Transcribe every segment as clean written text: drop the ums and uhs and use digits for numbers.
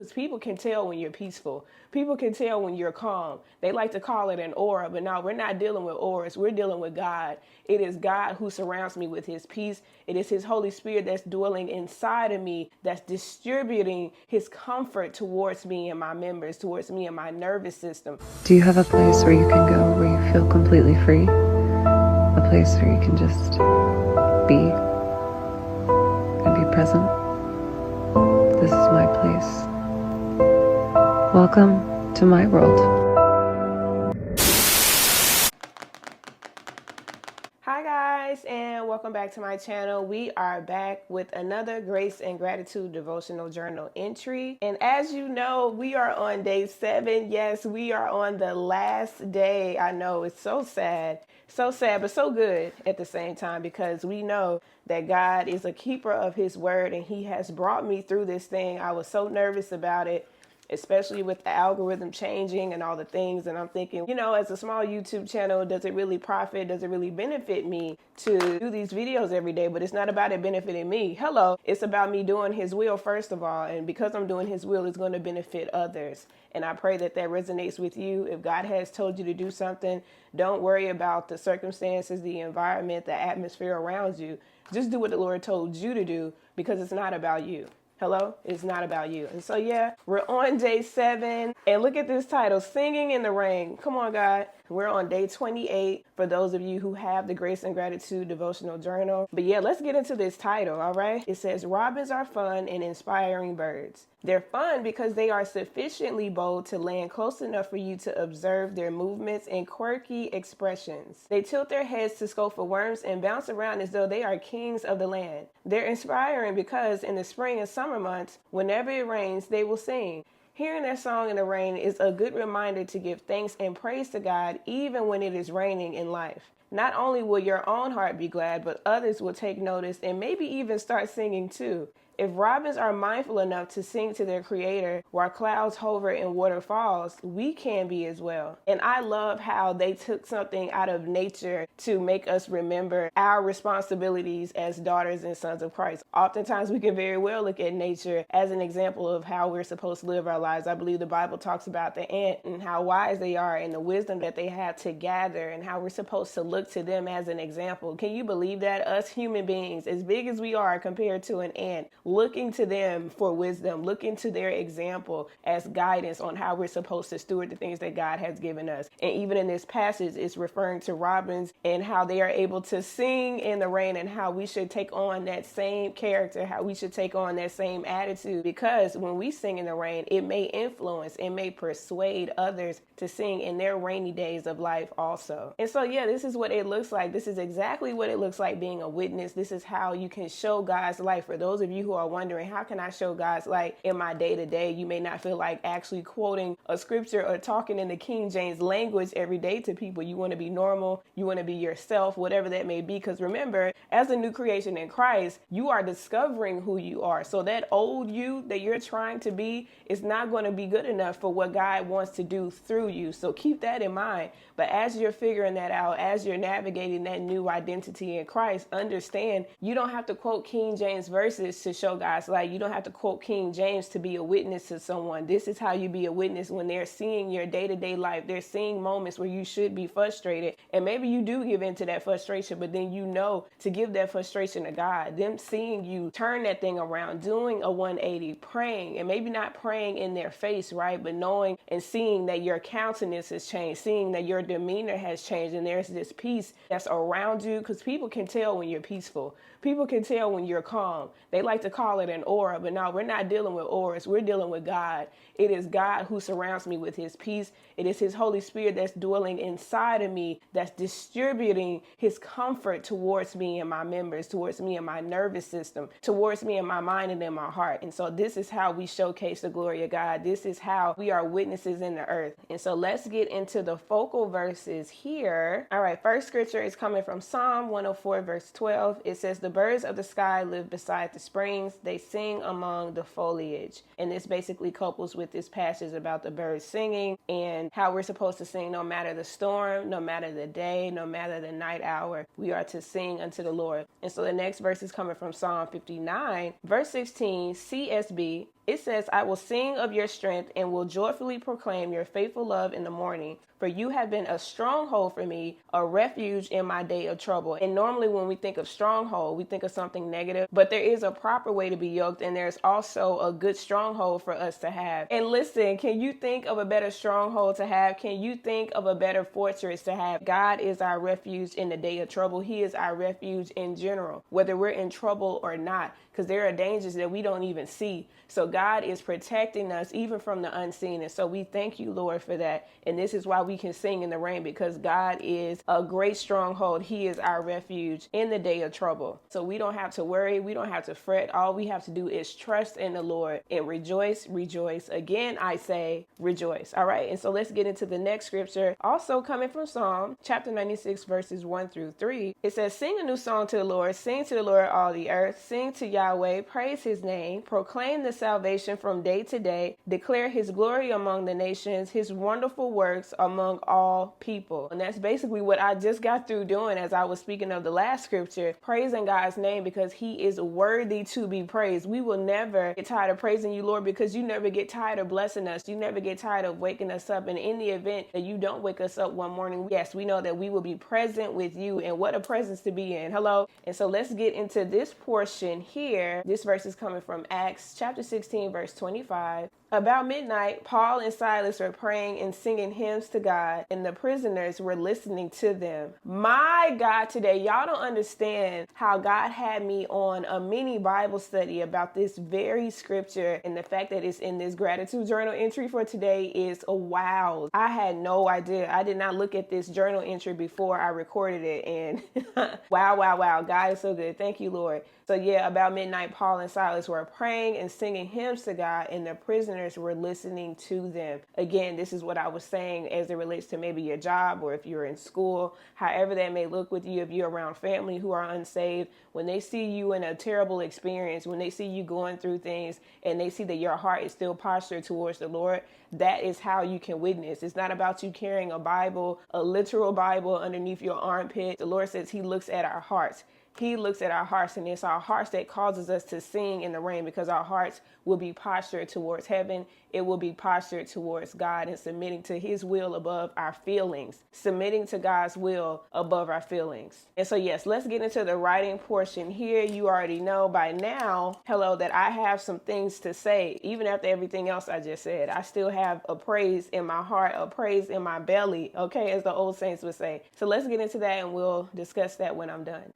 Because people can tell when you're peaceful. People can tell when you're calm. They like to call it an aura, but no, we're not dealing with auras. We're dealing with God. It is God who surrounds me with his peace. It is his Holy Spirit that's dwelling inside of me, that's distributing his comfort towards me and my members, towards me and my nervous system. Do you have a place where you can go where you feel completely free? A place where you can just be and be present? This is my place. Welcome to my world. Hi guys, and welcome back to my channel. We are back with another Grace and Gratitude devotional journal entry. And as you know, we are on day 7. Yes, we are on the last day. I know it's so sad, but so good at the same time, because we know that God is a keeper of his word and he has brought me through this thing. I was so nervous about it, especially with the algorithm changing and all the things. And I'm thinking, as a small YouTube channel, does it really profit? Does it really benefit me to do these videos every day? But it's not about it benefiting me. Hello. It's about me doing his will, first of all. And because I'm doing his will, it's going to benefit others. And I pray that that resonates with you. If God has told you to do something, don't worry about the circumstances, the environment, the atmosphere around you. Just do what the Lord told you to do, because it's not about you. Hello? It's not about you. And so, yeah, we're on day 7. And look at this title, Singing in the Rain. Come on, God. We're on day 28 for those of you who have the Grace and Gratitude devotional journal. But yeah, let's get into this title, all right? It says, robins are fun and inspiring birds. They're fun because they are sufficiently bold to land close enough for you to observe their movements and quirky expressions. They tilt their heads to scope for worms and bounce around as though they are kings of the land. They're inspiring because in the spring and summer months, whenever it rains, they will sing. Hearing that song in the rain is a good reminder to give thanks and praise to God even when it is raining in life. Not only will your own heart be glad, but others will take notice and maybe even start singing too. If robins are mindful enough to sing to their creator while clouds hover and water falls, we can be as well. And I love how they took something out of nature to make us remember our responsibilities as daughters and sons of Christ. Oftentimes we can very well look at nature as an example of how we're supposed to live our lives. I believe the Bible talks about the ant and how wise they are and the wisdom that they have to gather and how we're supposed to look to them as an example. Can you believe that? Us human beings, as big as we are compared to an ant, looking to them for wisdom, looking to their example as guidance on how we're supposed to steward the things that God has given us. And even in this passage, it's referring to robins and how they are able to sing in the rain and how we should take on that same character, how we should take on that same attitude. Because when we sing in the rain, it may influence, it may persuade others to sing in their rainy days of life also. And so, yeah, this is what it looks like. This is exactly what it looks like being a witness. This is how you can show God's light. For those of you who are wondering, how can I show God's light in my day-to-day? You may not feel like actually quoting a scripture or talking in the King James language every day to people. You want to be normal. You want to be yourself, whatever that may be. Because remember, as a new creation in Christ, you are discovering who you are. So that old you that you're trying to be is not going to be good enough for what God wants to do through you. So keep that in mind. But as you're figuring that out, as you're navigating that new identity in Christ, understand you don't have to quote King James verses to show God's light. You don't have to quote King James to be a witness to someone. This is how you be a witness when they're seeing your day-to-day life. They're seeing moments where you should be frustrated. And maybe you do give into that frustration, but then you know to give that frustration to God. Them seeing you turn that thing around, doing a 180, praying, and maybe not praying in their face, right? But knowing and seeing that your countenance has changed, seeing that your demeanor has changed, and there's this peace that's around you, because people can tell when you're peaceful. People can tell when you're calm. They like to call it an aura, but no, we're not dealing with auras. We're dealing with God. It is God who surrounds me with his peace. It is his Holy Spirit that's dwelling inside of me, that's distributing his comfort towards me and my members, towards me and my nervous system, towards me and my mind and in my heart. And so this is how we showcase the glory of God. This is how we are witnesses in the earth. And so let's get into the focal verses here. All right, first scripture is coming from Psalm 104, verse 12. It says, the birds of the sky live beside the springs. They sing among the foliage. And this basically couples with this passage about the birds singing and how we're supposed to sing no matter the storm, no matter the day, no matter the night hour. We are to sing unto the Lord. And so the next verse is coming from Psalm 59, verse 16, CSB. It says, I will sing of your strength and will joyfully proclaim your faithful love in the morning. For you have been a stronghold for me, a refuge in my day of trouble. And normally when we think of stronghold, we think of something negative, but there is a proper way to be yoked, and there's also a good stronghold for us to have. And listen, can you think of a better stronghold to have? Can you think of a better fortress to have? God is our refuge in the day of trouble. He is our refuge in general, whether we're in trouble or not, because there are dangers that we don't even see. So God is protecting us even from the unseen. And so we thank you, Lord, for that. And this is why we can sing in the rain, because God is a great stronghold. He is our refuge in the day of trouble. So we don't have to worry. We don't have to fret. All we have to do is trust in the Lord and rejoice, rejoice. Again, I say rejoice. All right. And so let's get into the next scripture. Also coming from Psalm chapter 96, verses 1-3. It says, sing a new song to the Lord. Sing to the Lord, all the earth. Sing to Yahweh. Praise his name. Proclaim the salvation from day to day. Declare his glory among the nations, his wonderful works among all people. And that's basically what I just got through doing as I was speaking of the last scripture, praising God's name because he is worthy to be praised. We will never get tired of praising you, Lord, because you never get tired of blessing us. You never get tired of waking us up. And in the event that you don't wake us up one morning, yes, we know that we will be present with you, and what a presence to be in. Hello. And so let's get into this portion here. This verse is coming from Acts chapter 16, verse 25. About midnight, Paul and Silas were praying and singing hymns to God, and the prisoners were listening to them. My God, today, y'all don't understand how God had me on a mini Bible study about this very scripture, and the fact that it's in this gratitude journal entry for today is a wow. I had no idea. I did not look at this journal entry before I recorded it, and wow. God is so good. Thank you, Lord. So yeah, about midnight, Paul and Silas were praying and singing hymns to God, and the prisoners were listening to them. Again, this is what I was saying as it relates to maybe your job, or if you're in school, however that may look with you, if you're around family who are unsaved, when they see you in a terrible experience, when they see you going through things and they see that your heart is still postured towards the Lord, that is how you can witness. It's not about you carrying a Bible, a literal Bible underneath your armpit. The Lord says he looks at our hearts. He looks at our hearts, and it's our hearts that causes us to sing in the rain, because our hearts will be postured towards heaven. It will be postured towards God and submitting to his will above our feelings, submitting to God's will above our feelings. And so, yes, let's get into the writing portion here. You already know by now, hello, that I have some things to say. Even after everything else I just said, I still have a praise in my heart, a praise in my belly, okay, as the old saints would say. So let's get into that, and we'll discuss that when I'm done.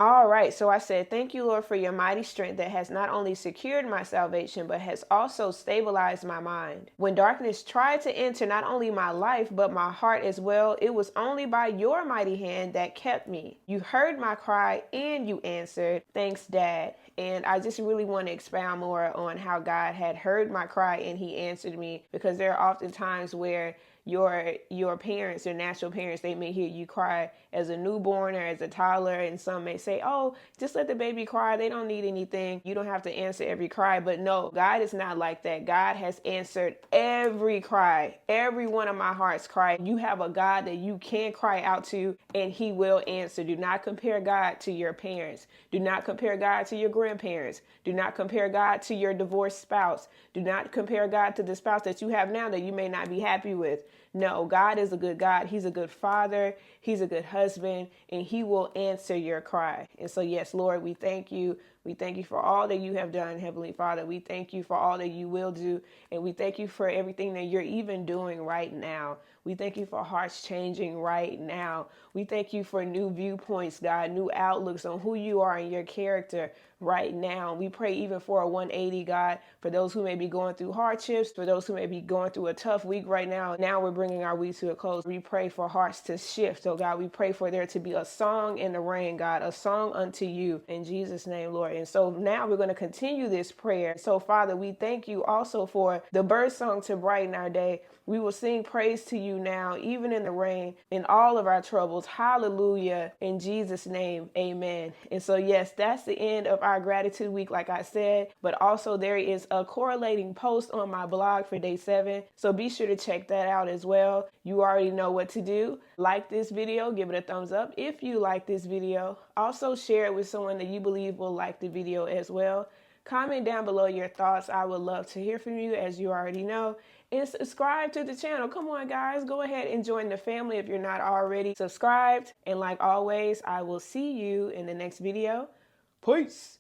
All right, so I said, thank you, Lord, for your mighty strength that has not only secured my salvation, but has also stabilized my mind. When darkness tried to enter not only my life, but my heart as well, it was only by your mighty hand that kept me. You heard my cry and you answered. Thanks, Dad. And I just really want to expound more on how God had heard my cry and he answered me, because there are often times where your parents, your natural parents, they may hear you cry as a newborn or as a toddler, and some may say, oh, just let the baby cry. They don't need anything. You don't have to answer every cry. But no, God is not like that. God has answered every cry, every one of my heart's cry. You have a God that you can cry out to, and he will answer. Do not compare God to your parents. Do not compare God to your grandparents. Do not compare God to your divorced spouse. Do not compare God to the spouse that you have now that you may not be happy with. No, God is a good God. He's a good father. He's a good husband, and he will answer your cry. And so, yes, Lord, we thank you. We thank you for all that you have done, Heavenly Father. We thank you for all that you will do. And we thank you for everything that you're even doing right now. We thank you for hearts changing right now. We thank you for new viewpoints, God, new outlooks on who you are and your character right now. We pray even for a 180, God, for those who may be going through hardships, for those who may be going through a tough week right now. Now we're bringing our week to a close. We pray for hearts to shift. So, God, we pray for there to be a song in the rain, God, a song unto you in Jesus' name, Lord. And so now we're going to continue this prayer. So, Father, we thank you also for the bird song to brighten our day. We will sing praise to you now, even in the rain, in all of our troubles. Hallelujah. In Jesus' name, amen. And so, yes, that's the end of our our gratitude week, like I said, but also there is a correlating post on my blog for day 7. So be sure to check that out as well. You already know what to do. Like this video, give it a thumbs up if you like this video. Also share it with someone that you believe will like the video as well. Comment down below your thoughts. I would love to hear from you, as you already know. And subscribe to the channel. Come on, guys. Go ahead and join the family if you're not already subscribed. And like always, I will see you in the next video. Peace.